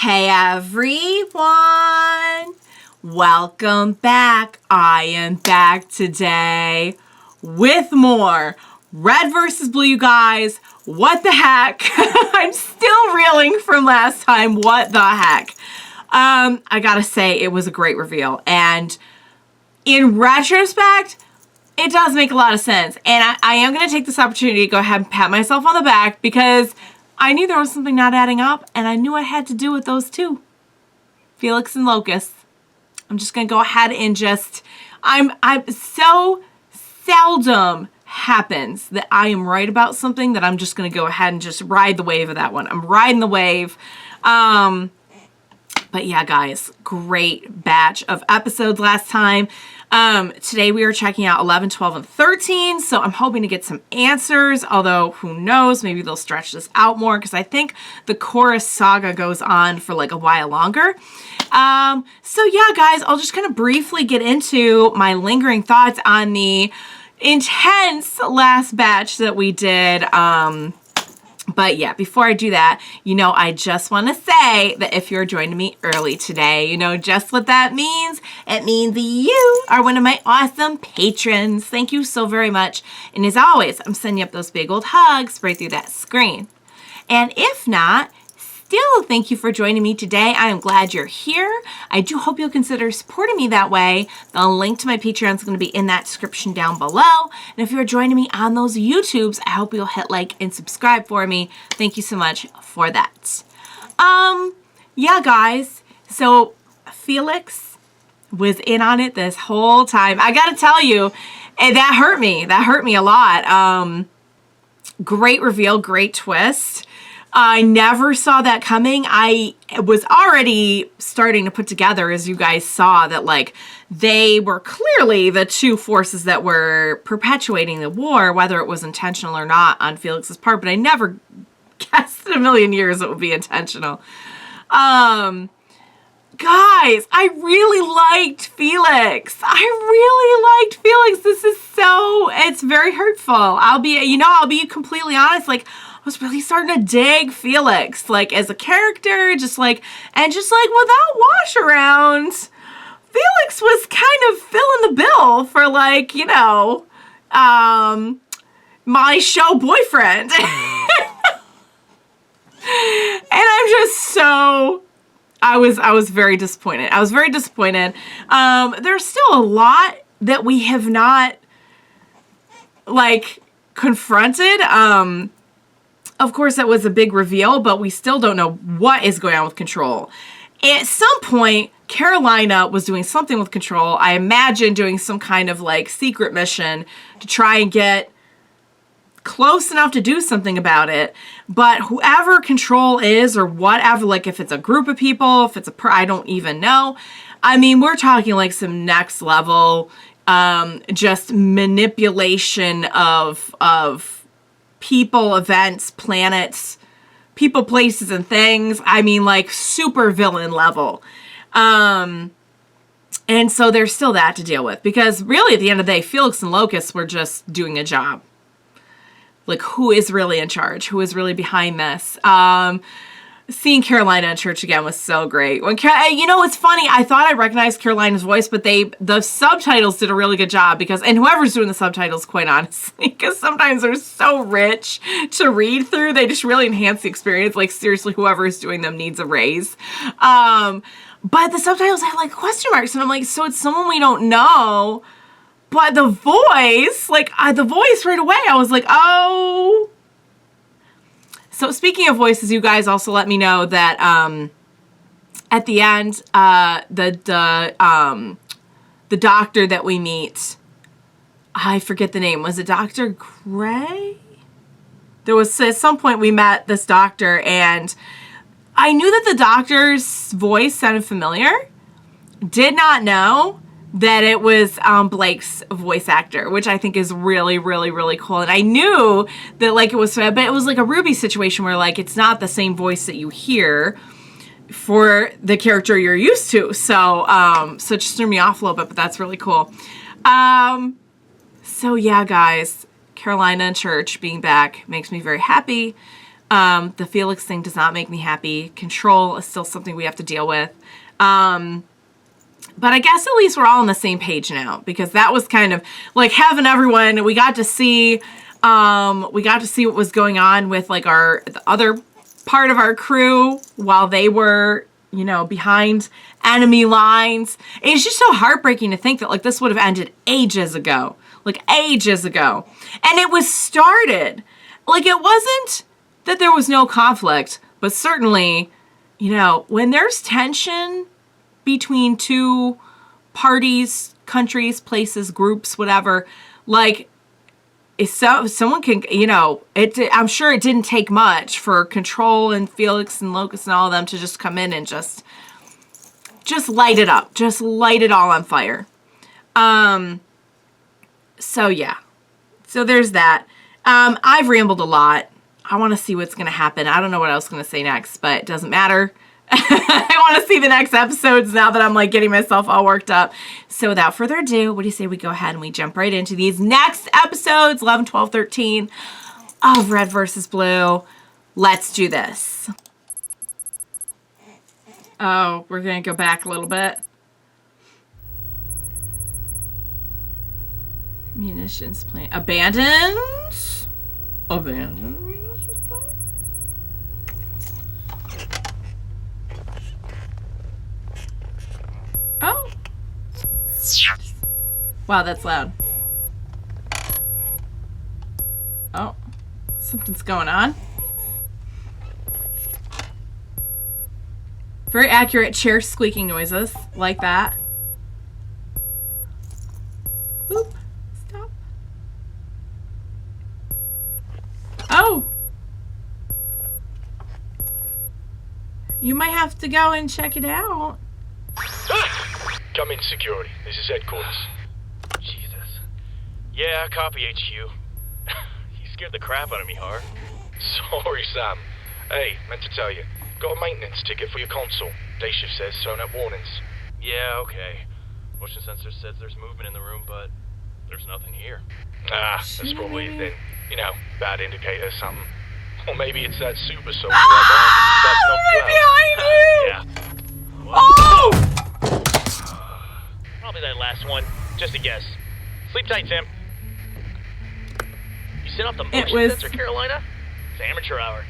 Hey everyone, welcome back. I am back today with more Red versus Blue, you guys. What the heck? I'm still reeling from last time. What the heck? I gotta say, it was a great reveal, and in retrospect, it does make a lot of sense. And I am gonna take this opportunity to go ahead and pat myself on the back because I knew there was something not adding up, and I knew I had to do with those two. Felix and Locust. I'm just gonna go ahead and just, I'm so seldom happens that I am right about something that I'm just gonna go ahead and just ride the wave of that one. I'm riding the wave. But yeah, guys, great batch of episodes last time. Today we are checking out 11, 12, and 13, so I'm hoping to get some answers, although who knows, maybe they'll stretch this out more, because I think the chorus saga goes on for like a while longer. So yeah, guys, I'll just kind of briefly get into my lingering thoughts on the intense last batch that we did. But yeah, before I do that, I just want to say that if you're joining me early today, just what that means. It means you are one of my awesome patrons. Thank you so very much. And as always, I'm sending up those big old hugs right through that screen. And if not, still thank you for joining me today. I am glad you're here. I do hope you'll consider supporting me that way. The link to my Patreon is going to be in that description down below. And if you're joining me on those YouTubes, I hope you'll hit like and subscribe for me. Thank you so much for that. Yeah, guys. So Felix was in on it this whole time. I got to tell you, and that hurt me. That hurt me a lot. Great reveal, great twist. I never saw that coming. I was already starting to put together, as you guys saw, that like they were clearly the two forces that were perpetuating the war, whether it was intentional or not on Felix's part, but I never guessed in a million years it would be intentional. Guys, I really liked Felix. This is it's very hurtful. I'll be completely honest, like, I was really starting to dig Felix, like, as a character, just like without wash around, Felix was kind of filling the bill for, like, my show boyfriend. And I'm just so, I was very disappointed. There's still a lot that we have not, like, confronted. Of course, that was a big reveal, but we still don't know what is going on with Control. At some point, Carolina was doing something with Control. I imagine doing some kind of, like, secret mission to try and get close enough to do something about it. But whoever Control is, or whatever, like, if it's a group of people, if it's I don't even know. I mean, we're talking, like, some next level, just manipulation of people, events, planets, people, places, and things. I mean, like, super villain level. And so there's still that to deal with, because really at the end of the day, Felix and Locust were just doing a job. Like, who is really in charge? Who is really behind this? Seeing Carolina in church again was so great. It's funny, I thought I recognized Carolina's voice, but the subtitles did a really good job, and whoever's doing the subtitles, quite honestly, because sometimes they're so rich to read through, they just really enhance the experience. Like, seriously, whoever is doing them needs a raise. But the subtitles had, like, question marks, and I'm like, so it's someone we don't know, but the voice, the voice right away, I was like, oh. So speaking of voices, you guys also let me know that at the end, the doctor that we meet, I forget the name. Was it Dr. Gray? There was, at some point we met this doctor, and I knew that the doctor's voice sounded familiar. Did not know that it was Blake's voice actor, which I think is really, really, really cool. And I knew that, like, it was, but it was like a Ruby situation where, like, it's not the same voice that you hear for the character you're used to. So it just threw me off a little bit, but that's really cool. So yeah, guys, Carolina and church being back makes me very happy. The Felix thing does not make me happy. Control is still something we have to deal with. But I guess at least we're all on the same page now, because that was kind of like having everyone. We got to see what was going on with like the other part of our crew while they were, you know, behind enemy lines. It's just so heartbreaking to think that like this would have ended ages ago, and it was started. Like, it wasn't that there was no conflict, but certainly, you know, when there's tension between two parties, countries, places, groups, whatever, like, if someone can, you know, I'm sure it didn't take much for Control and Felix and Locust and all of them to just come in and just light it up, just light it all on fire. So yeah, so there's that. I've rambled a lot. I want to see what's going to happen. I don't know what else I'm going to say next, but it doesn't matter. I want to see the next episodes now that I'm like getting myself all worked up. So without further ado, what do you say we go ahead and we jump right into these next episodes, 11, 12, 13 of Red versus Blue. Let's do this. Oh, we're going to go back a little bit. Munitions plant. Abandoned? Abandoned? Oh. Wow, that's loud. Oh. Something's going on. Very accurate chair squeaking noises. Like that. Oop. Stop. Oh. You might have to go and check it out. Come in, security. This is headquarters. Jesus. Yeah, copy HQ. You scared the crap out of me, Har. Sorry, Sam. Hey, meant to tell you. Got a maintenance ticket for your console. Day shift says throwing up warnings. Yeah, okay. Motion sensor says there's movement in the room, but there's nothing here. That's probably it then. You know, bad indicator or something. Or maybe it's that super soldier right behind you! Yeah. Oh! Probably that last one. Just a guess. Sleep tight, Sam. You set off the motion sensor, Carolina? It's amateur hour.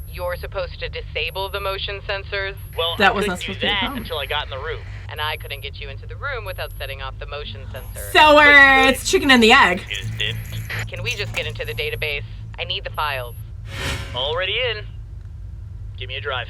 You're supposed to disable the motion sensors? Well, that I wasn't couldn't do supposed to that until I got in the room. And I couldn't get you into the room without setting off the motion sensor. So it's chicken and the egg. You just didn't. Can we just get into the database? I need the files. Already in. Give me a drive.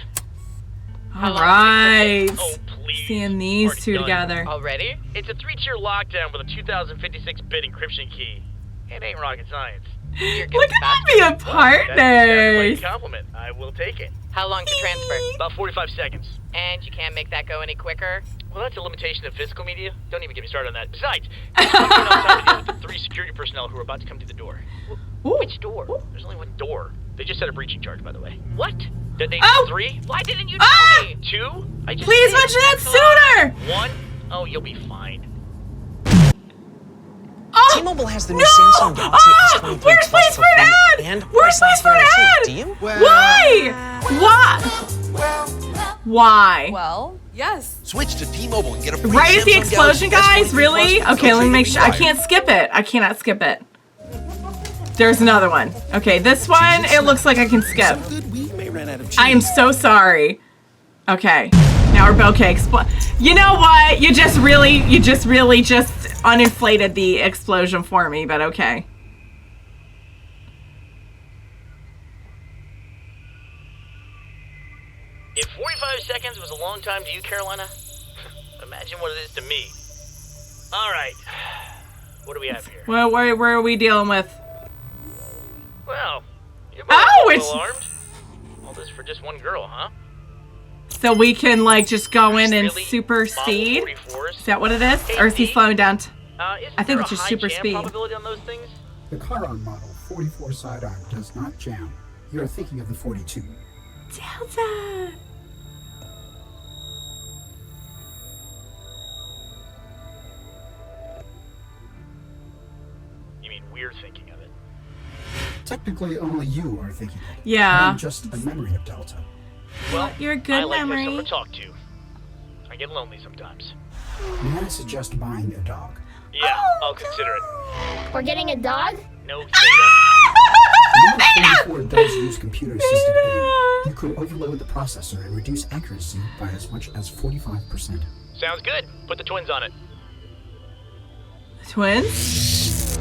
All right. Oh, please. Seeing these Already two done. together. Already? It's a 3-tier lockdown with a 2056-bit encryption key. It ain't rocket science. You're Look at that be a That's partner. a compliment. I will take it. How long to transfer? About 45 seconds. And you can't make that go any quicker? Well, that's a limitation of physical media. Don't even get me started on that. Besides, there's not enough time to deal with the 3 security personnel who are about to come to the door. Ooh. Which door? There's only one door. They just set a breaching charge, by the way. What? Did they Oh! 3? Why didn't you tell me? 2? I just Please did. mention that sooner. 1? Oh, you'll be fine. Oh, T-Mobile has the new Samsung Galaxy S23 where's Plus place for an ad? and Where's place for an ad? Do you? Why? Why? Well, yes. Switch to T-Mobile and get a free Right at the Samsung explosion, Galaxy guys? S23 Really? Plus Okay, let me make with sure. I no can't skip it. I cannot skip it. There's another one. Okay, this one, it looks like I can skip. So good we may run out of cheese. I am so sorry. Okay. Now we're okay. You know what? You just really uninflated the explosion for me, but okay. If 45 seconds was a long time to you, Carolina, imagine what it is to me. All right. What do we have here? Well, where are we dealing with? Well, you're Oh, both it's- alarmed. All this for just one girl, huh? So we can like just go in and Really? super speed? Model 44s? Is that what it is? Or is he slowing down? Isn't I think there it's a just high super jam speed. probability on those things? The Chiron model 44 sidearm does not jam. You're thinking of the 42. Delta! You mean we're thinking of it? Technically, only you are thinking it. Yeah. I'm just a memory of Delta. Well, You're a good I like memory. someone to talk to. I get lonely sometimes. May I suggest buying a dog? Yeah, Oh, I'll consider it. We're getting a dog? No Theta. Model 44 does use computer-assisted aim. You could overload the processor and reduce accuracy by as much as 45%. Sounds good. Put the twins on it. Twins?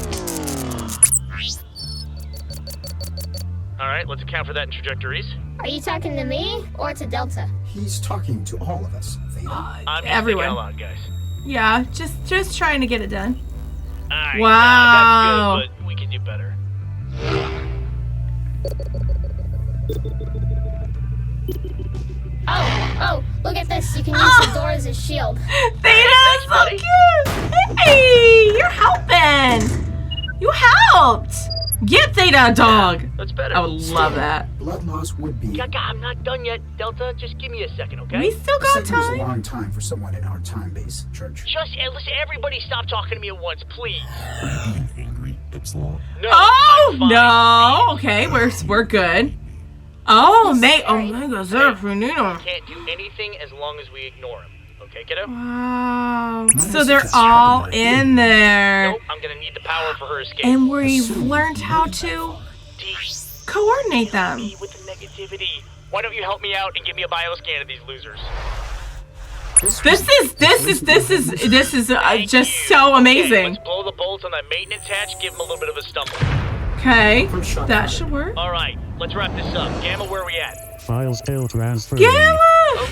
Alright, let's account for that in trajectories. Are you talking to me or to Delta? He's talking to all of us, Theta. I'm Everyone. thinking a lot, guys. Yeah, just trying to get it done. Alright, Wow. that's good, but we can do better. Oh, look at this. You can use the door as a shield. Theta's so buddy. cute! Hey, you're helping! You helped! Get Theta a dog! That's better. I would love that. Blood loss would be... I'm not done yet, Delta. Just give me a second, okay? We still A got second is a time. long time for someone in our time base, Church. Just, listen, everybody stop talking to me at once, please. Are you being angry, Epsilon? No, Oh I'm fine. no! Okay, we're good. Oh, mate! Oh Sorry. my God, sir, Fernino. Can't do anything as long as we ignore him. Okay, kiddo? Wow. Nice. So they're all in there, Nope, I'm gonna need the power for her escape. and we've learned how to D, coordinate them. me with the negativity. Why don't you help me out and give me a bioscan of these losers? This is Thank just you. so Okay, amazing. let's blow the bolts on that maintenance hatch, give them a little bit of a stumble. Okay, First shot that fired. should work. Alright, let's wrap this up. Gamma, where are we at? File still transferred. Gamma!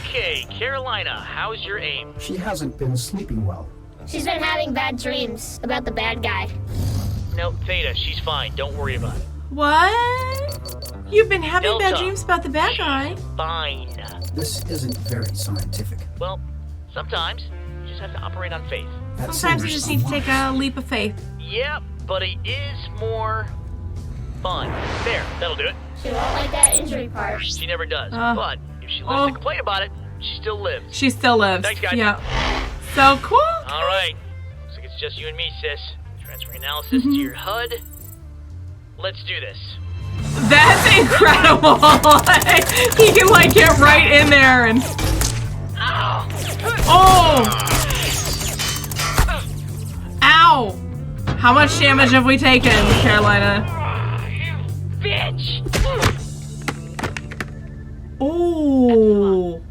Okay, Carolina, how's your aim? She hasn't been sleeping well. She's been having bad dreams about the bad guy. No, Theta, she's fine. Don't worry about it. What? You've been having bad Delta. dreams about the bad guy. Fine. This isn't very scientific. Well, sometimes you just have to operate on faith. That Sometimes you seems just need to take a leap of faith. Yep, but it is more fun. There, that'll do it. She won't like that injury part. She never does. Uh, But if she lives oh. to complain about it, she still lives. She still lives. Thanks, guys. Yeah. So cool. Alright. Looks like it's just you and me, sis. Transferring analysis to your HUD. Let's do this. That's incredible. He can like get right in there and. Oh. Ow. How much damage have we taken, Carolina? Bitch! Oh.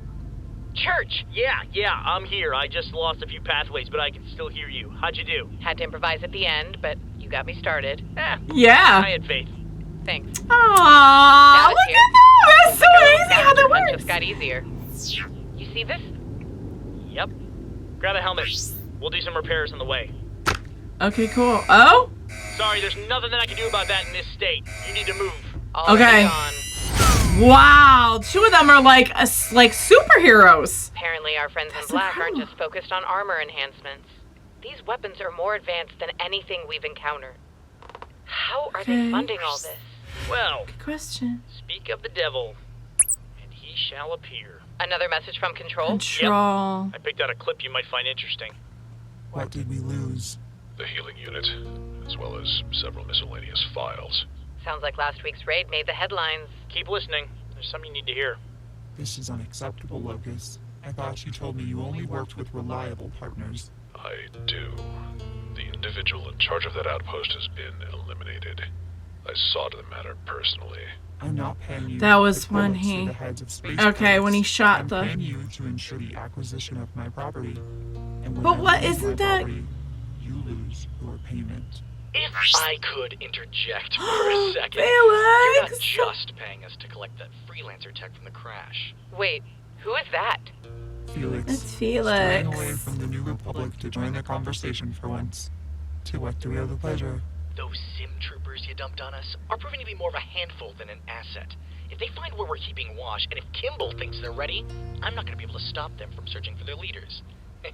Church! Yeah, I'm here. I just lost a few pathways, but I can still hear you. How'd you do? Had to improvise at the end, but you got me started. I Yeah. had faith. Thanks. Aww. Now it's Look here. at that. That's so amazing how that Scavenger hunt works. just got easier. You see this? Yep. Grab a helmet. We'll do some repairs on the way. Okay, cool. Oh. Sorry, there's nothing that I can do about that in this state. You need to move. Already Okay. gone. Wow. Two of them are like like superheroes. Apparently our friends That's in black aren't incredible. just focused on armor enhancements. These weapons are more advanced than anything we've encountered. How are Okay. they funding all this? Well, Good question. speak of the devil, and he shall appear. Another message from Control? Control. I picked out a clip you might find interesting. What did we lose? The healing unit, as well as several miscellaneous files. Sounds like last week's raid made the headlines. Keep listening. There's something you need to hear. This is unacceptable, Locus. I thought you told me you only worked with reliable partners. I do. The individual in charge of that outpost has been eliminated. I saw to the matter personally. I'm not paying you That was to when bullets to he- the heads of space Okay, pirates. when he shot I'm the- paying you to ensure the acquisition of my property. And when But I what- lose isn't my that- property, you lose your payment. If I could interject for a second. You're not Felix. just paying us to collect that Freelancer tech from the crash. Wait, who is that? Felix. It's Straying away Felix. from the New Republic to join the conversation for once. To what do we have the pleasure? Those sim troopers you dumped on us are proving to be more of a handful than an asset. If they find where we're keeping Wash, and if Kimball thinks they're ready, I'm not going to be able to stop them from searching for their leaders.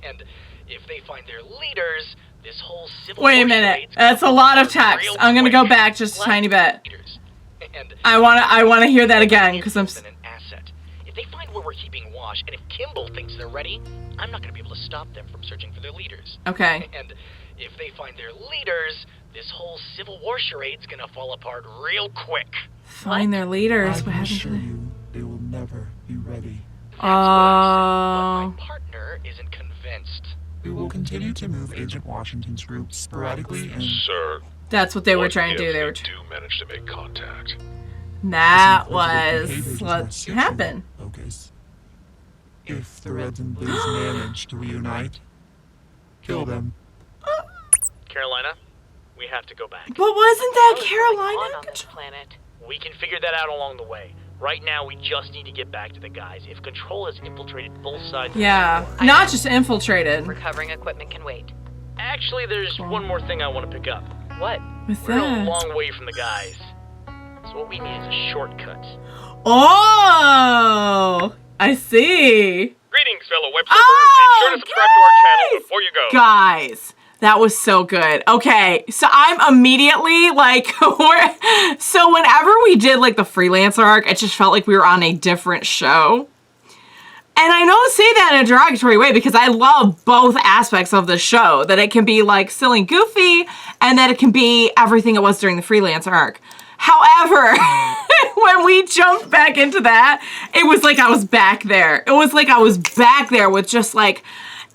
And if they find their leaders, this whole civil Wait a war minute. charades That's a lot of real text. I'm gonna go quick. back just a Black tiny bit. leaders. And I wanna hear that again because I'm. than an asset. If if they find where we're keeping Wash, and if Kimball thinks they're ready, I'm not gonna be able to stop them from searching for their leaders. Okay. And if they find their leaders, this whole Civil War charade's gonna fall apart real quick. Find their leaders. I What can happened to assure them? you, they will never be ready. That's what I said, Oh. but my partner isn't convinced. We will continue to move Agent Washington's group sporadically and... Sir, That's what they were what trying to do. if They were. do manage to make contact? That This incredible behavior was does what not suit happened. you, Locus. If the Reds and Blues manage to reunite, kill them. Carolina, we have to go back. But wasn't that What is going Carolina? on this planet? We can figure that out along the way. Right now, we just need to get back to the guys. If Control has infiltrated both sides of the Yeah, war, not just infiltrated. Recovering equipment can wait. Actually, there's one more thing I want to pick up. What? What's We're a that? long way from the guys. So what we need is a shortcut. Oh, I see. Greetings, fellow web Oh, Be sure to subscribe to our channel before you go. Guys, that was so good. Okay, so I'm immediately like, so whenever we did like the Freelancer arc, it just felt like we were on a different show. And I don't say that in a derogatory way because I love both aspects of the show. That it can be like silly and goofy, and that it can be everything it was during the Freelancer arc. However, when we jumped back into that, it was like I was back there. It was like I was back there with just like,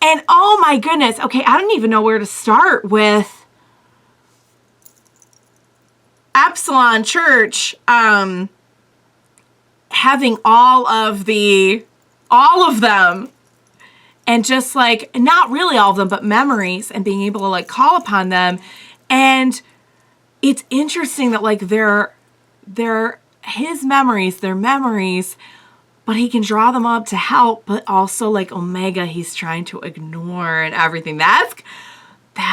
and oh my goodness. Okay, I don't even know where to start with Epsilon Church having all of them, and just like, not really all of them, but memories, and being able to like call upon them. And it's interesting that like they're his memories, their memories, but he can draw them up to help, but also like Omega he's trying to ignore and everything. That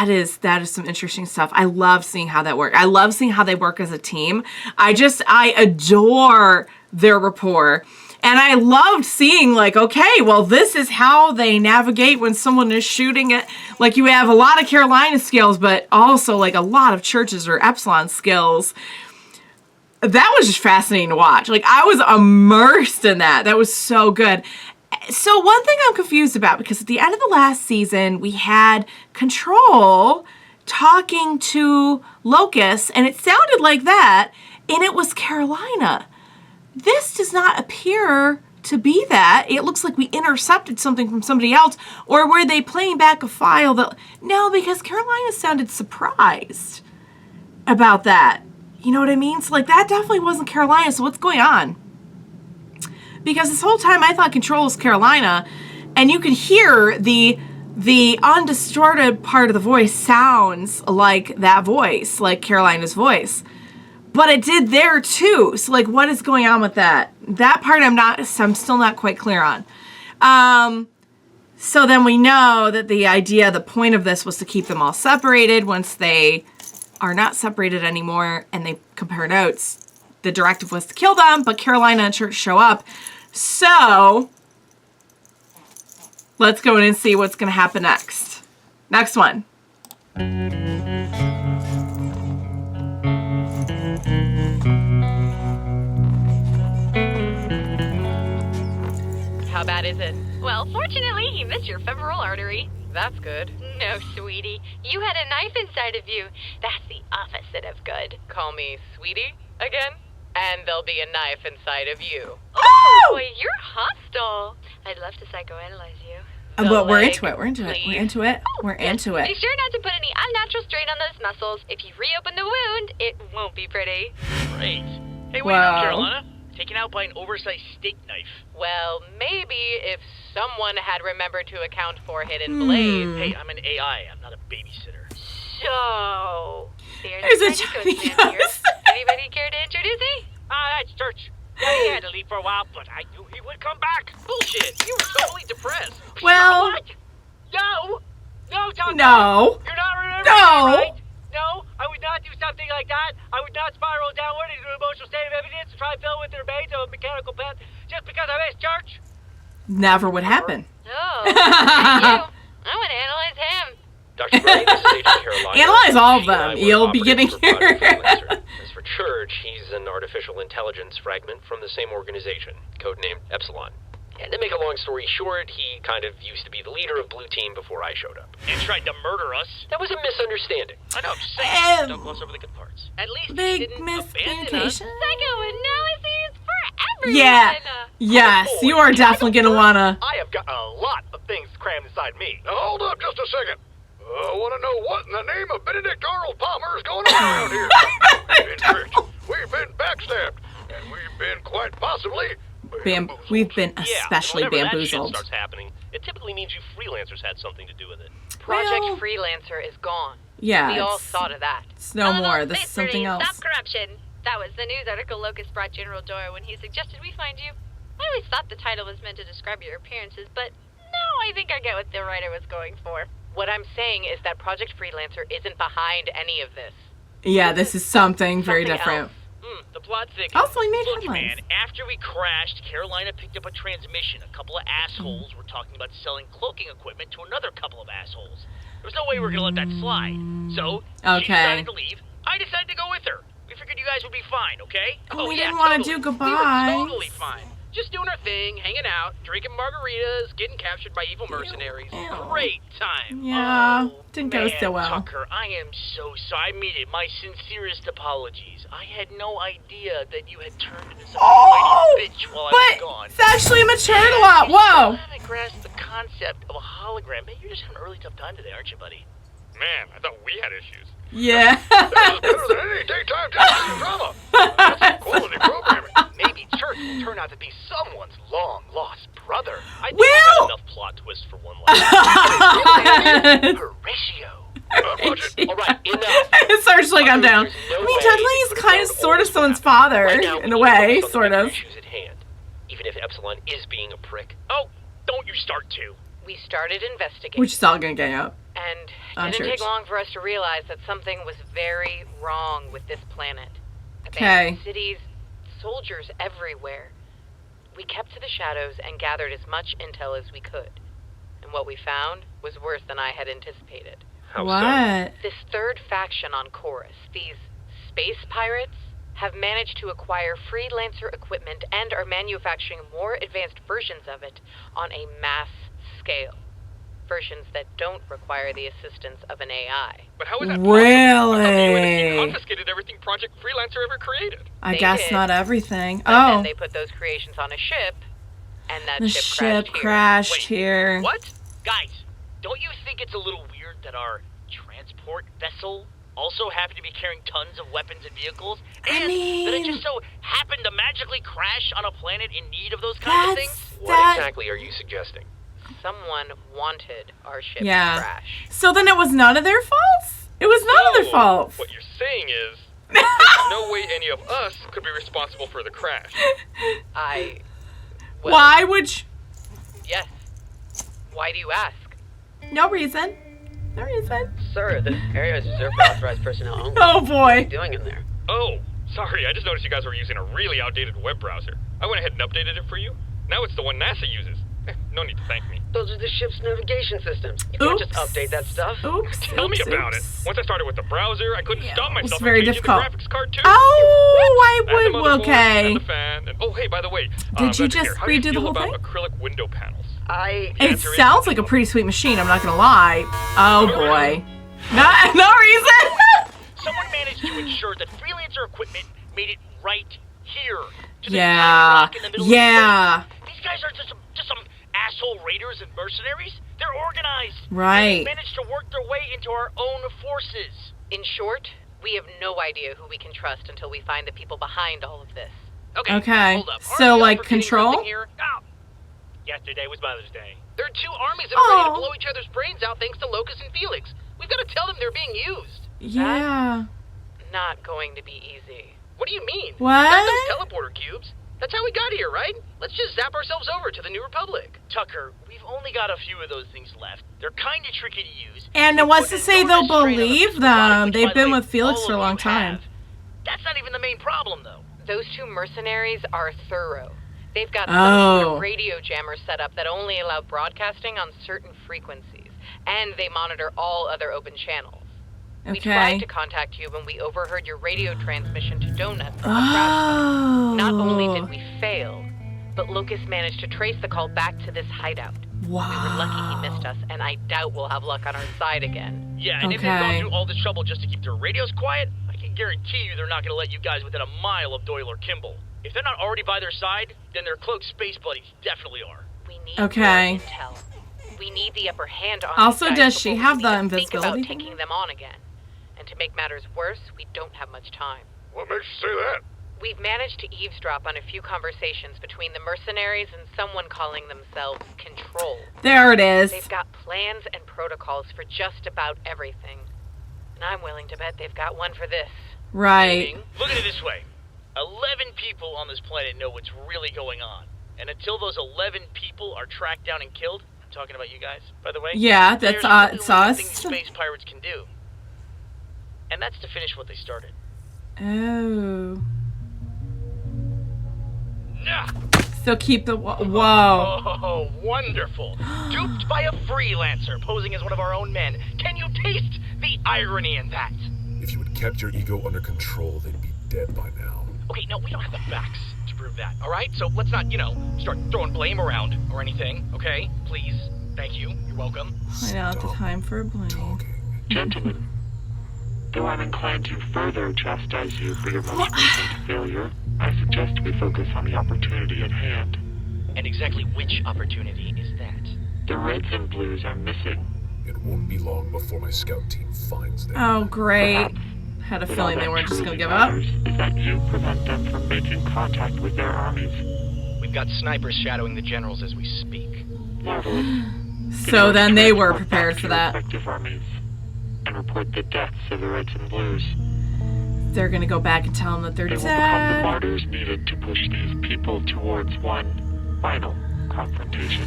is some interesting stuff. I love seeing how that works. I love seeing how they work as a team. I adore their rapport. And I loved seeing like, okay, well, this is how they navigate when someone is shooting it. Like you have a lot of Carolina skills, but also like a lot of Churches or Epsilon skills. That was just fascinating to watch. Like I was immersed in that. That was so good. So one thing I'm confused about, because at the end of the last season, we had Control talking to Locus, and it sounded like that, and it was Carolina. This does not appear to be that. It looks like we intercepted something from somebody else, or were they playing back a file that... No, because Carolina sounded surprised about that. You know what I mean? So, like, that definitely wasn't Carolina, so what's going on? Because this whole time I thought Control was Carolina, and you could hear the undistorted part of the voice sounds like that voice, like Carolina's voice. But it did there too. So like, what is going on with that? That part I'm still not quite clear on. So then we know that the point of this was to keep them all separated. Once they are not separated anymore and they compare notes, the directive was to kill them, but Carolina and Church show up. So let's go in and see what's going to happen next. Next one. How bad is it? Well, fortunately, he missed your femoral artery. That's good. No, sweetie. You had a knife inside of you. That's the opposite of good. Call me sweetie again? And there'll be a knife inside of you. Oh, boy, you're hostile. I'd love to psychoanalyze you. But we're into it. We're into it. We're into it. We're into Be it. sure not to put any unnatural strain on those muscles. If you reopen the wound, it won't be pretty. Great. Hey, wait Wow. up, Carolina. Taken out by an oversized steak knife. Well, maybe if someone had remembered to account for hidden blades. Hey, I'm an AI. I'm not a babysitter. So, There's a tiny tiny ghost man here. ghost. Anybody care to introduce me? That's Church. He had to leave for a while, but I knew he would come back. Bullshit. You were totally depressed. Well, What? No. No, Tom. no. You're not remembering No. me, right? No, I would not do something like that. I would not spiral downward into an emotional state of evidence to try and fill with the remains of a mechanical pet just because I missed church. Never would happen. Oh, thank you. I want to analyze him. Dr. Gray, this is Agent Carolina. Analyze all of She and I them. were You'll be operatives getting for Project here. Freelancer. As for Church. He's an artificial intelligence fragment from the same organization, codenamed Epsilon. And to make a long story short, he kind of used to be the leader of Blue Team before I showed up. And tried to murder us. That was a misunderstanding. I know, I'm just saying. Don't gloss over the good parts. At least he Big didn't abandon us. Psychoanalysis for everyone! Yeah. Yes, you are definitely gonna wanna. I have got a lot of things crammed inside me. Now, hold up just a second. I want to know what in the name of Benedict Arnold Palmer is going on around here. We've been tricked, we've been backstabbed, and we've been quite possibly We've been especially whenever that shit bamboozled. starts happening, it typically means you freelancers had something to do with it. Project Well- Freelancer is gone. Yeah, We all it's- thought of that. It's no more. This is something else. Stop corruption. That was the news article Locust brought General Dora when he suggested we find you. I always thought the title was meant to describe your appearances, but now I think I get what the writer was going for. What I'm saying is that Project Freelancer isn't behind any of this. Yeah, this is something very Something different. The plot thickens. Also, he made Look, headlines. man, after we crashed, Carolina picked up a transmission. A couple of assholes were talking about selling cloaking equipment to another couple of assholes. There was no way we were going to let that slide. So, she Okay. decided to leave. I decided to go with her. We figured you guys would be fine, okay? We didn't want to do goodbyes. We were totally fine. Just doing our thing, hanging out, drinking margaritas, getting captured by evil mercenaries. Great time. Yeah, didn't go Man, so well. Tucker, I am so sorry. I mean it. My sincerest apologies. I had no idea that you had turned into such a mighty bitch while I was gone. It's actually matured a lot. I Whoa. haven't grasped the concept of a hologram. Man, you're just having a really tough time today, aren't you, buddy? Man, I thought we had issues. Yeah. That was better than any daytime television drama. That's quality programming. Maybe Church will turn out to be someone's long-lost brother. I think Will! we got enough plot twists for one last Horatio. Budget. All right, enough. It starts like I'm down. I mean, technically, he's kind of sort of someone's father, Right now, in a way, sort of. Issues at hand, even if Epsilon is being a prick. Oh, don't you start to. We started investigating. Which is all gonna gang up. And On it didn't Church. take long for us to realize that something was very wrong with this planet. Okay. Abandoned cities, soldiers everywhere. We kept to the shadows and gathered as much intel as we could. And what we found was worse than I had anticipated. What? This third faction on Chorus, these space pirates, have managed to acquire Freelancer equipment and are manufacturing more advanced versions of it on a mass scale. Versions that don't require the assistance of an AI. But how is that Really? confiscated everything Project Freelancer ever created? I They guess did. not everything. But Oh, then they put those creations on a ship, and that the ship ship crashed crashed Wait, here. What? Guys, don't you think it's a little weird that our transport vessel also happened to be carrying tons of weapons and vehicles? And that it just so happened to magically crash on a planet in need of those kinds of things? What exactly are you suggesting? Someone wanted our ship Yeah. to crash. So then it was none of their faults? It was none of their faults. What you're saying is, there's no way any of us could be responsible for the crash. Why would you? Yes. Why do you ask? No reason. No reason. Sir, this area is reserved for authorized personnel only. Oh, boy. What are you doing in there? Oh, sorry, I just noticed you guys were using a really outdated web browser. I went ahead and updated it for you. Now it's the one NASA uses. No need to thank me. Those are the ship's navigation systems. You can't just update that stuff. Tell me about it. Once I started with the browser, I couldn't stop myself It's from very changing difficult. the graphics card too. Oh, And the I would. motherboard, Okay. And the fan, and oh, hey, by the way, Did you Dr. just Care, how do you redo the feel whole about thing? acrylic window panels? It sounds like a pretty sweet machine, I'm not gonna lie. Oh, boy. No reason. Someone managed to ensure that Freelancer equipment made it right here. To the Yeah. rock in the middle Yeah. of the space. These guys are just some asshole raiders and mercenaries. They're organized. Right. They managed to work their way into our own forces. In short, we have no idea who we can trust until we find the people behind all of this. Okay. Hold up. Aren't So, we like, all forgetting control? something here? Oh. Yesterday was Mother's Day. There are two armies that are ready to blow each other's brains out thanks to Locust and Felix. We've got to tell them they're being used. Yeah. Not going to be easy. What do you mean? What? We got those teleporter cubes. That's how we got here, right? Let's just zap ourselves over to the New Republic. Tucker, we've only got a few of those things left. They're kind of tricky to use. And it was to say they'll believe them. They've been with Felix for a long time. That's not even the main problem, though. Those two mercenaries are thorough. They've got some Oh. sort of radio jammers set up that only allow broadcasting on certain frequencies, and they monitor all other open channels. We Okay. tried to contact you when we overheard your radio transmission to Donuts on the crash Oh. site. Not only did we fail, but Locust managed to trace the call back to this hideout. Wow. We were lucky he missed us, and I doubt we'll have luck on our side again. Yeah, and if they've gone through all this trouble just to keep their radios quiet, I can guarantee you they're not going to let you guys within a mile of Doyle or Kimball. If they're not already by their side, then their cloaked space buddies definitely are. We need Okay. more intel. We need the upper hand on Also, these guys does she before have we the even think about invisibility thing? taking them on again. And to make matters worse, we don't have much time. What makes you say that? We've managed to eavesdrop on a few conversations between the mercenaries and someone calling themselves Control. There it is. They've got plans and protocols for just about everything. And I'm willing to bet they've got one for this. Right. Look at it this way. 11 people on this planet know what's really going on. And until those 11 people are tracked down and killed, I'm talking about you guys, by the way. Yeah, that's there's only one us. thing space pirates can do. And that's to finish what they started. Oh. Yeah. So keep the whoa. Oh, wonderful. Duped by a freelancer posing as one of our own men. Can you taste the irony in that? If you had kept your ego under control, they'd be dead by now. Okay, no, we don't have the facts to prove that, all right? So let's not, start throwing blame around or anything, okay? Please. Thank you. You're welcome. I know, the time for a blame. Gentlemen, though I'm inclined to further chastise you for your most recent failure, I suggest we focus on the opportunity at hand. And exactly which opportunity is that? The Reds and Blues are missing. It won't be long before my scout team finds them. Oh, great. Had a feeling they weren't just going to give up. Is that you prevent them from making contact with their armies. We've got snipers shadowing the generals as we speak. Marvelous. So then they were prepared for that. Respective armies and report the deaths of the Reds and Blues. They're going to go back and tell them that they're They will become the dead. martyrs needed to push these people towards one final confrontation.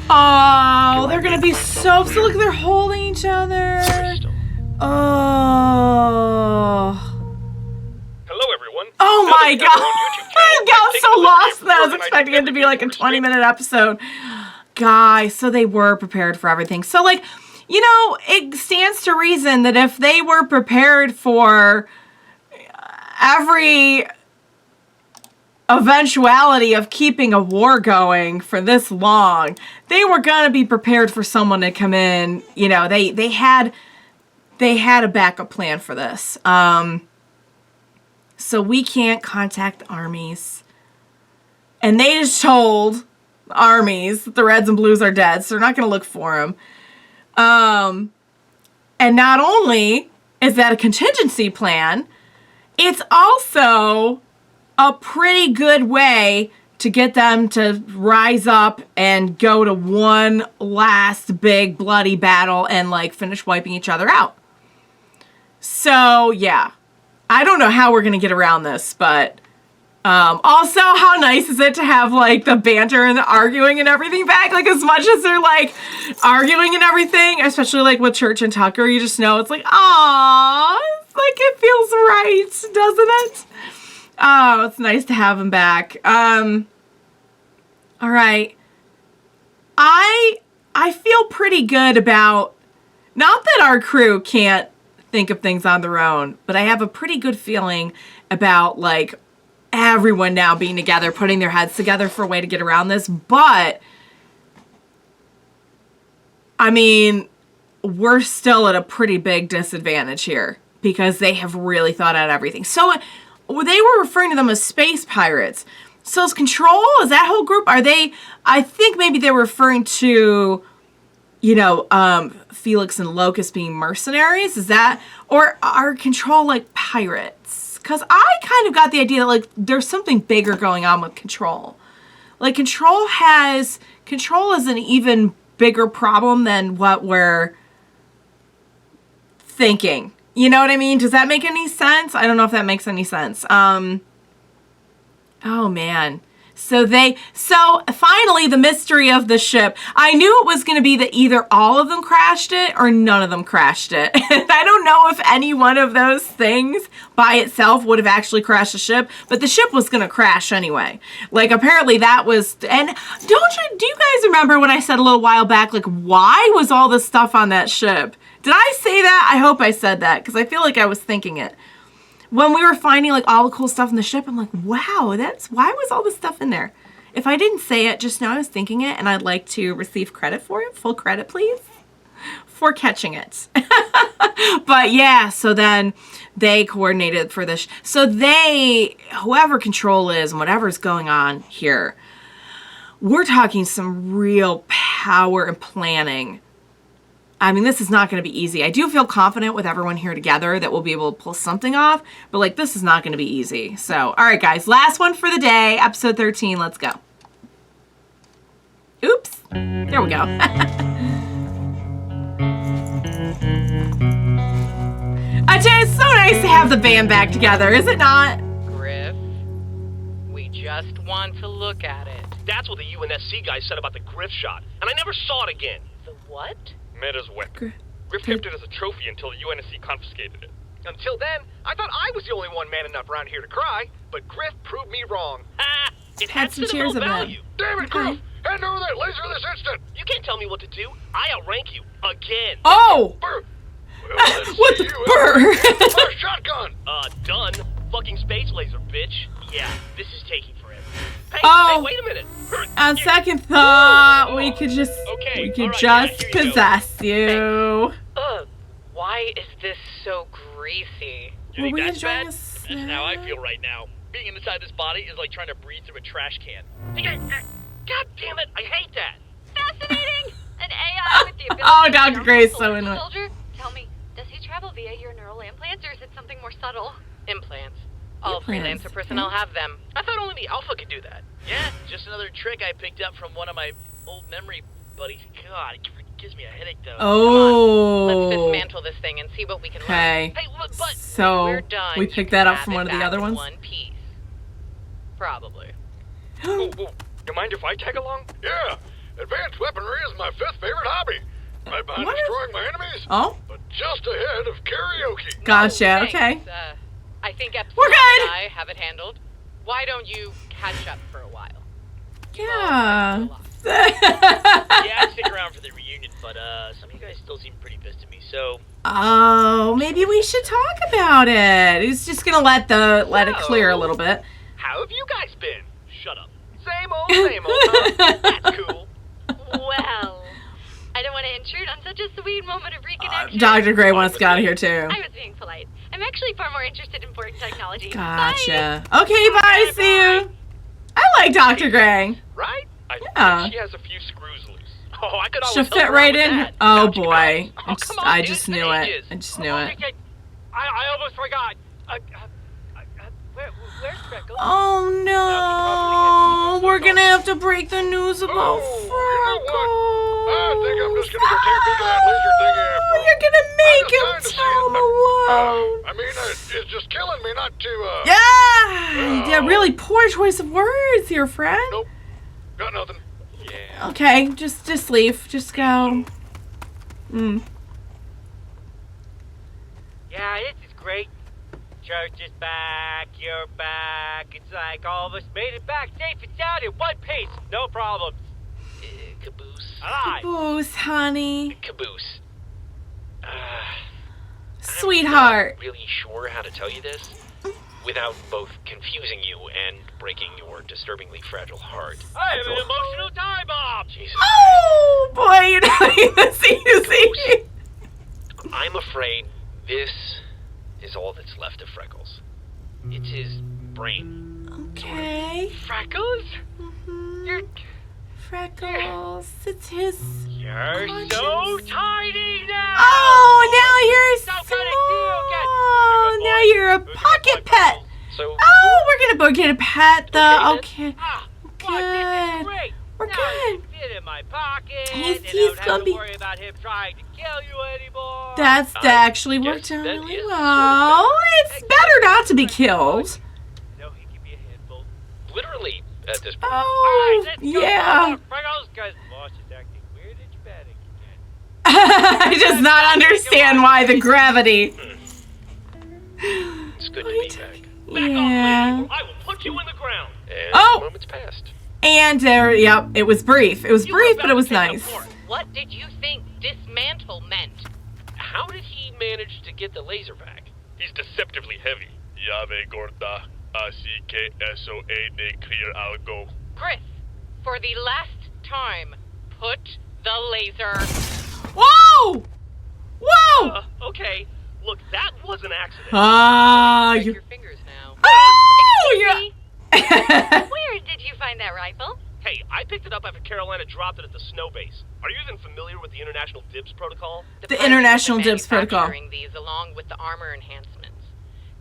Oh, they're going to be so upset. Look, they're holding each other. Oh. Hello, everyone. Oh my god. I got so lost that I was expecting it to be like a 20-minute episode. Guys, so they were prepared for everything. So, like, it stands to reason that if they were prepared for every eventuality of keeping a war going for this long, they were going to be prepared for someone to come in. They had a backup plan for this. So we can't contact armies. And they just told armies that the Reds and Blues are dead, so they're not going to look for them. And not only is that a contingency plan, it's also a pretty good way to get them to rise up and go to one last big bloody battle and finish wiping each other out. So yeah, I don't know how we're gonna get around this, but also how nice is it to have the banter and the arguing and everything back? As much as they're arguing and everything, especially with Church and Tucker, you just know it's aww, it feels right, doesn't it? Oh, it's nice to have him back. All right. I feel pretty good about, not that our crew can't think of things on their own, but I have a pretty good feeling about everyone now being together, putting their heads together for a way to get around this. But I mean, we're still at a pretty big disadvantage here because they have really thought out everything. So they were referring to them as space pirates. So is Control, is that whole group, are they, I think maybe they were referring to, Felix and Locust being mercenaries, is that, or are Control pirates? Because I kind of got the idea that there's something bigger going on with Control. Control is an even bigger problem than what we're thinking. You know what I mean? Does that make any sense? I don't know if that makes any sense. Oh man. So finally the mystery of the ship. I knew it was going to be that either all of them crashed it or none of them crashed it. And I don't know if any one of those things by itself would have actually crashed the ship, but the ship was going to crash anyway. Like apparently that was, and do you guys remember when I said a little while back, like why was all this stuff on that ship? Did I say that? I hope I said that because I feel like I was thinking it. When we were finding like all the cool stuff in the ship, I'm like, wow, why was all this stuff in there? If I didn't say it just now, I was thinking it, and I'd like to receive credit for it. Full credit, please, for catching it. But yeah, so then they coordinated for this. So whoever Control is and whatever's going on here, we're talking some real power and planning. I mean, this is not going to be easy. I do feel confident with everyone here together that we'll be able to pull something off, but like this is not going to be easy. So, all right, guys, last one for the day, episode 13. Let's go. Oops. There we go. It's so nice to have the band back together, is it not? Griff, we just want to look at it. That's what the UNSC guy said about the Griff shot, and I never saw it again. The what? Meta's weapon. Griff kept it as a trophy until the UNSC confiscated it. Until then, I thought I was the only one man enough around here to cry, but Griff proved me wrong. Ah, it Had adds some to the cheers real of value. Damn it, Griff! Hand over that laser this instant! You can't tell me what to do. I outrank you again. Oh! Burr! Well, What the burr? First shotgun! Done. Fucking space laser, bitch. Yeah, this is taking forever. Hey, Oh. wait a minute. On second thought, we could just possess you. Why is this so greasy? You Were think we that's enjoying bad? a That's how I feel right now. Being inside this body is like trying to breathe through a trash can. God damn it, I hate that. Fascinating! An AI with the ability Oh, to Dr. become Gray's a so into it. soldier? Tell me, does he travel via your neural implants or is it something more subtle? Implants. All Implants. Freelancer personnel have them. I thought only the Alpha could do that. Yeah, just another trick I picked up from one of my old memory buddies. God, it gives me a headache though. Oh. Let's dismantle this thing and see what we can Okay. learn. Hey, look, but So we're done. we You picked can that up have from it one of the back other in ones? One piece. Probably. Oh, you mind if I tag along? Yeah, advanced weaponry is my fifth favorite hobby. Right behind What? destroying my enemies, Oh, but just ahead of karaoke. gotcha. Thanks. Okay. I think Epsilon We're good. and I have it handled. Why don't you catch up for a while? Yeah. Yeah, I'd stick around for the reunion, but some of you guys still seem pretty pissed at me, so... Oh, maybe we should talk about it. He's just gonna let it clear a little bit. How have you guys been? Shut up. Same old, huh? That's cool. Well, I don't want to intrude on such a sweet moment of reconnection. Dr. Gray wants to get out of here too. I was being polite. I'm actually far more interested in port technology. Gotcha. Okay, bye. See you. I like Dr. Gray. Right? I Yeah. think she has a few screws loose. Oh, I could always She'll help fit her out right with in. that. Oh Gotcha, boy. guys. Come on, I dude, just it's been knew it. ages. I just knew it. I almost forgot. Where's Freckles? Oh no. We're gonna have to break the news about Freckles. I think I'm just gonna go take a peek at that laser thingy after all. You're gonna make him I'm just tell him dying to see it, alone. I mean, it's just killing me not to, Yeah, really poor choice of words here, friend. Nope. Got nothing. Yeah. Okay, just leave. Just go. Yeah, this is great. Church is back, you're back. It's like all of us made it back safe and sound in one piece. No problems. Caboose. Alive. Caboose, honey. Caboose. Sweetheart. I'm not really sure how to tell you this without both confusing you and breaking your disturbingly fragile heart. I have an emotional time bomb. Jesus. Oh, boy, you're not even easy. I'm afraid this is all that's left of Freckles. It's his brain. Okay. Freckles? You're it's his... You're so tiny now! Oh, now you're So small. good to see you again. Now you're a pocket pet. So, Oh, we're gonna go get a pet, though. Okay. Ah, Good. This is great. We're now good. He can fit in my pocket, He's and I don't have gonna to be- worry about him trying to kill you anymore. That actually worked yes, out that really is well. It's better not to be killed. No, he can be a handful. literally, at this point. Oh, Alright, let's yeah. go. Freckles, because boss is acting weird and dramatic again. I does not understand why the gravity. It's good to be back. Yeah. I will put you in the ground. And Oh! the moment's passed. And yep, it was brief. It was brief, but it was nice. What did you think dismantle meant? How did he manage to get the laser back? He's deceptively heavy. Llave gorda, así que eso he de clear algo. Chris, for the last time, put the laser. Whoa! Whoa! Okay. Look, that was an accident. Break You. your fingers now. Oh, yeah. Where did you find that rifle? Hey, I picked it up after Carolina dropped it at the snow base. Are you even familiar with the International Dibs Protocol? The International Dibs Protocol. Manufacturing these along with the armor enhancements.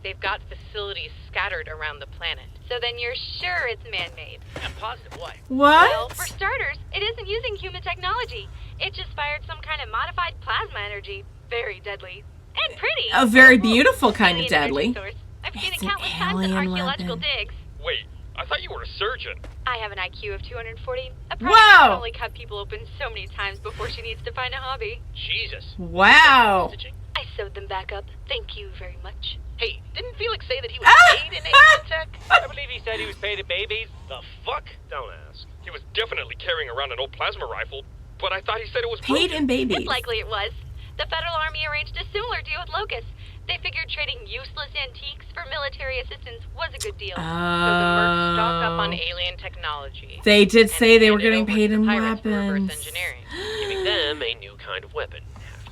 They've got facilities scattered around the planet. So then you're sure it's man-made? Yeah, positive. Why? Well, What? for starters, it isn't using human technology. It just fired some kind of modified plasma energy. Very deadly. And pretty. A very beautiful kind of Alien energy deadly. source. I've seen It's it an countless times in alien archaeological weapon. digs. Wait, I thought you were a surgeon. I have an IQ of 240. A Wow. private can only cut people open so many times before she needs to find a hobby. Jesus. Wow. I sewed them back up. Thank you very much. Hey, didn't Felix say that he was paid in alien tech? I believe he said he was paid in babies. The fuck? Don't ask. He was definitely carrying around an old plasma rifle, but I thought he said it was Paid in babies. It's likely it was. The Federal Army arranged a similar deal with Locust. They figured trading useless antiques for military assistance was a good deal. So the mercs stock up on Oh. alien technology. They did say they were handed getting over paid to in pirates for reverse weapons. engineering. Giving them a new kind of weapon.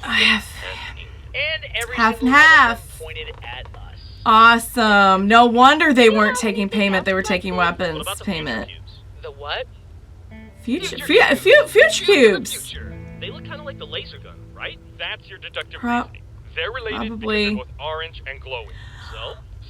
I have And every half and single one of half. them pointed at us. Awesome. No wonder they weren't taking payment. They were taking weapons payment. The what? Future cubes. Future. They look kind of like the laser gun, right? That's your deductive Pro- reasoning. They're related probably. because they're both orange and glowing.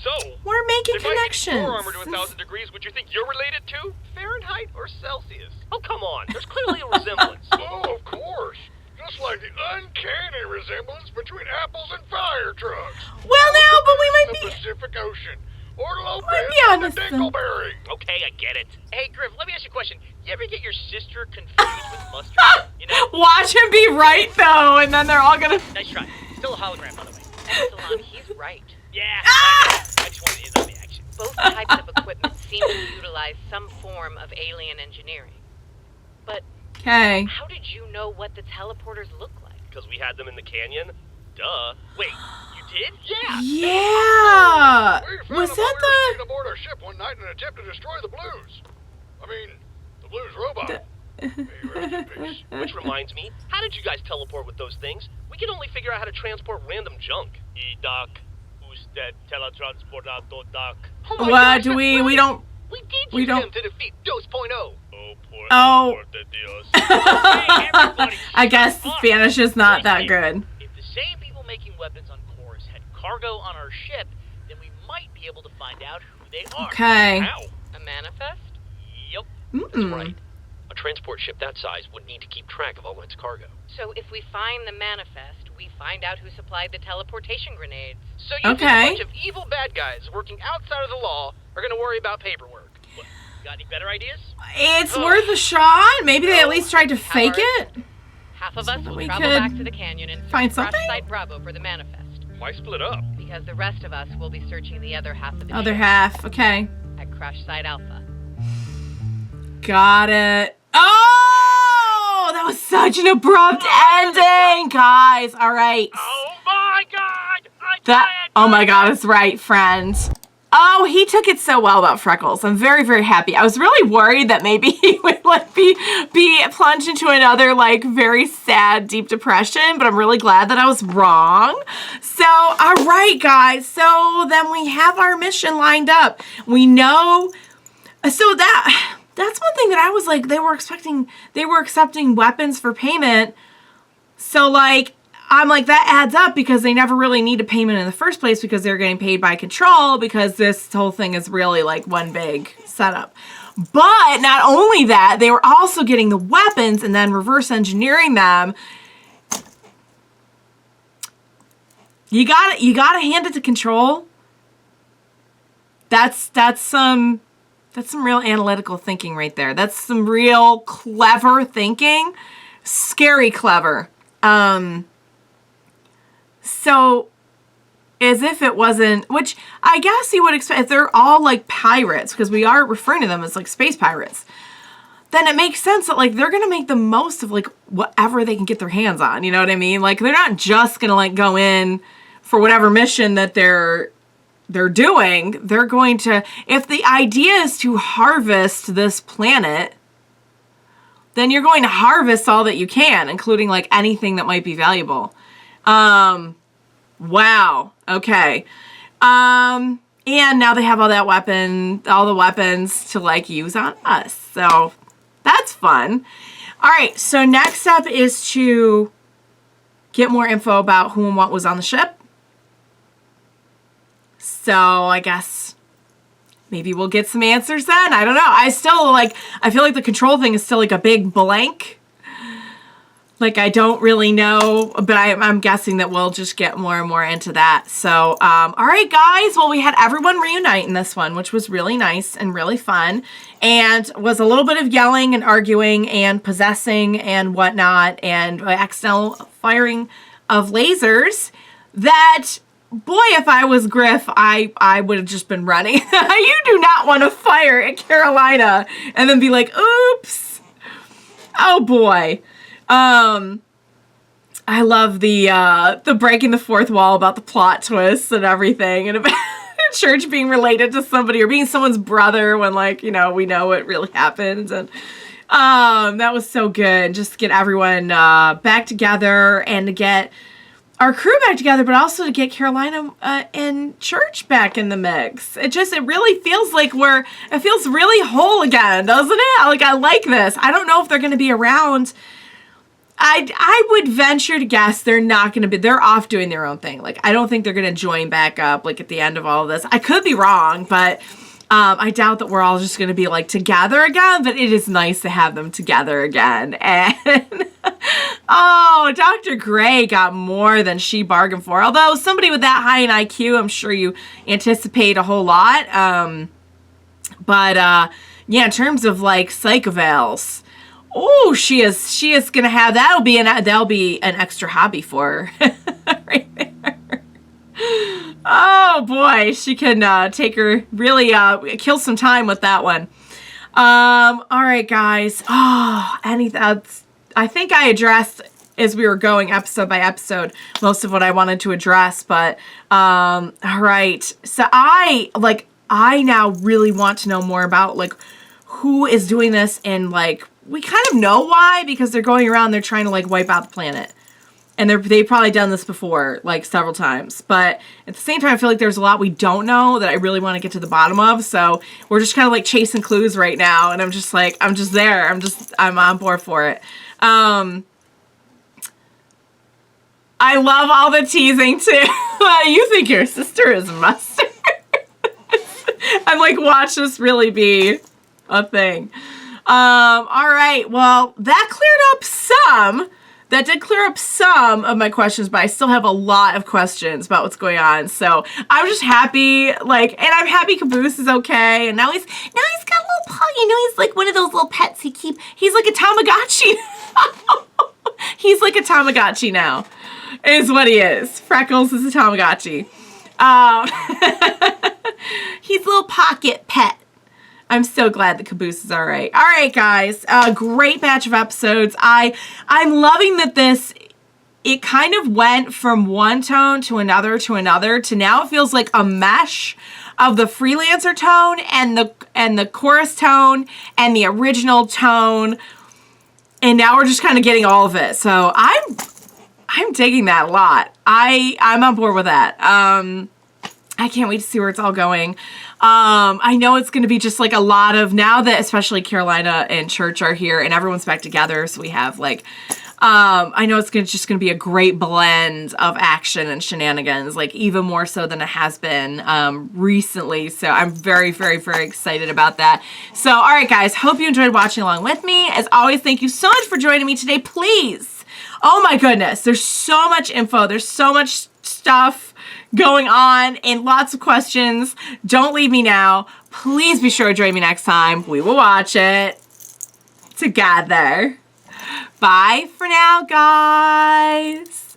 So We're making if I heat connections. your armor to 1,000 degrees, would you think you're related to Fahrenheit or Celsius? Oh, come on. There's clearly a resemblance. Oh, of course. Just like the uncanny resemblance between apples and fire trucks. Well, now, but we might The be. Pacific Ocean. Or Lopez Might be and the honest, though. Dingleberry. Okay, I get it. Hey, Griff, let me ask you a question. You ever get your sister confused with mustard? You know? Watch him be right though, and then they're all gonna. Nice try. Still a hologram, by the way. Epsilon, he's right. Yeah. Ah! I just wanted to in on the action. Both types of equipment seem to utilize some form of alien engineering. But Okay. how did you know what the teleporters look like? Because we had them in the canyon. Duh. Wait, you did? Yeah. Yeah. We found Was them that while we were the? aboard our ship one night in an attempt to destroy the Blues. I mean, the Blues robot. May he rest in peace. Which reminds me, how did you guys teleport with those things? We can only figure out how to transport random junk. Doc, usted teletransportado, Doc. Oh my What gosh, do that's we? right. We don't. We did we use don't- them to defeat 2.0. Oh, poor Oh. Lord de Dios. I guess Spanish is not that good. If the same people making weapons on Chorus had cargo on our ship, then we might be able to find out who they are. Okay. How? A manifest? Yep. Mm-mm. Right. A transport ship that size would need to keep track of all its cargo. So if we find the manifest, we find out who supplied the teleportation grenades. So you think Okay. a bunch of evil bad guys working outside of the law are going to worry about paperwork? What, got any better ideas? It's worth a shot. Maybe they at least tried to fake it. Half of us will we travel could back to the canyon and find search something? Site Bravo for the manifest. Why split up? Because the rest of us will be searching the other half of the Other ship half. Okay. at Crash Site Alpha. Got it. Oh, that was such an abrupt ending, guys. All right. Oh my god! Oh my god, it's right, friend. Oh, he took it so well about Freckles. I'm very, very happy. I was really worried that maybe he would like be plunged into another like very sad, deep depression, but I'm really glad that I was wrong. So, all right, guys. So then we have our mission lined up. We know. So that's one thing that I was like, they were accepting weapons for payment. So like, I'm like, that adds up because they never really need a payment in the first place because they're getting paid by Control because this whole thing is really like one big setup. But not only that, they were also getting the weapons and then reverse engineering them. You gotta hand it to Control. That's some That's some real analytical thinking right there. That's some real clever thinking. Scary clever. So, as if it wasn't, which I guess you would expect, if they're all like pirates, because we are referring to them as like space pirates, then it makes sense that like they're going to make the most of like whatever they can get their hands on. You know what I mean? Like they're not just going to like go in for whatever mission that they're doing. They're going to, if the idea is to harvest this planet, then you're going to harvest all that you can, including like anything that might be valuable. Wow. Okay. And now they have all the weapons to like use on us. So that's fun. All right. So next up is to get more info about who and what was on the ship. So I guess maybe we'll get some answers then. I don't know. I feel like the control thing is still like a big blank. Like I don't really know, but I'm guessing that we'll just get more and more into that. So, all right, guys. Well, we had everyone reunite in this one, which was really nice and really fun, and was a little bit of yelling and arguing and possessing and whatnot, and accidental firing of lasers. That, boy, if I was Griff, I would have just been running. You do not want to fire at Carolina and then be like, oops. Oh boy. I love the breaking the fourth wall about the plot twists and everything, and about Church being related to somebody or being someone's brother when, like, you know, we know what really happened. And that was so good. Just to get everyone back together and to get our crew back together, but also to get Carolina and Church back in the mix. It really feels like it feels really whole again, doesn't it? Like, I like this. I don't know if they're going to be around. I would venture to guess they're not going to be, they're off doing their own thing. Like, I don't think they're going to join back up, like, at the end of all of this. I could be wrong, but I doubt that we're all just going to be, like, together again, but it is nice to have them together again. And, oh, Dr. Gray got more than she bargained for. Although, somebody with that high an IQ, I'm sure you anticipate a whole lot. Yeah, in terms of, like, psychovales, oh, she is gonna have, that'll be an extra hobby for her right there. Oh boy, she can take her really kill some time with that one. All right, guys. Oh, I think I addressed as we were going episode by episode most of what I wanted to address, but all right. So I now really want to know more about like who is doing this, and like we kind of know why, because they're going around, they're trying to like wipe out the planet. And they've probably done this before, like several times. But at the same time, I feel like there's a lot we don't know that I really want to get to the bottom of. So we're just kind of like chasing clues right now. And I'm just like, I'm just there. I'm on board for it. I love all the teasing too. You think your sister is mustard? I'm like, watch this really be a thing. All right. Well, that did clear up some of my questions, but I still have a lot of questions about what's going on. So I'm just happy, like, and I'm happy Caboose is okay. And now he's got a little puppy. You know, he's like one of those little pets he's like a Tamagotchi. He's like a Tamagotchi now, is what he is. Freckles is a Tamagotchi. He's a little pocket pet. I'm so glad that Caboose is all right. All right, guys. Great batch of episodes. I'm loving that it kind of went from one tone to another to now it feels like a mesh of the Freelancer tone and the chorus tone and the original tone. And now we're just kind of getting all of it. So I'm digging that a lot. I'm on board with that. I can't wait to see where it's all going. I know it's going to be just like a lot of, now that especially Carolina and Church are here and everyone's back together. So we have like, I know it's just going to be a great blend of action and shenanigans, like even more so than it has been recently. So I'm very, very, very excited about that. So, all right, guys, hope you enjoyed watching along with me. As always, thank you so much for joining me today. Please. Oh my goodness. There's so much info. There's so much stuff. going on and lots of questions. Don't leave me now. Please be sure to join me next time. We will watch it together. Bye for now, guys.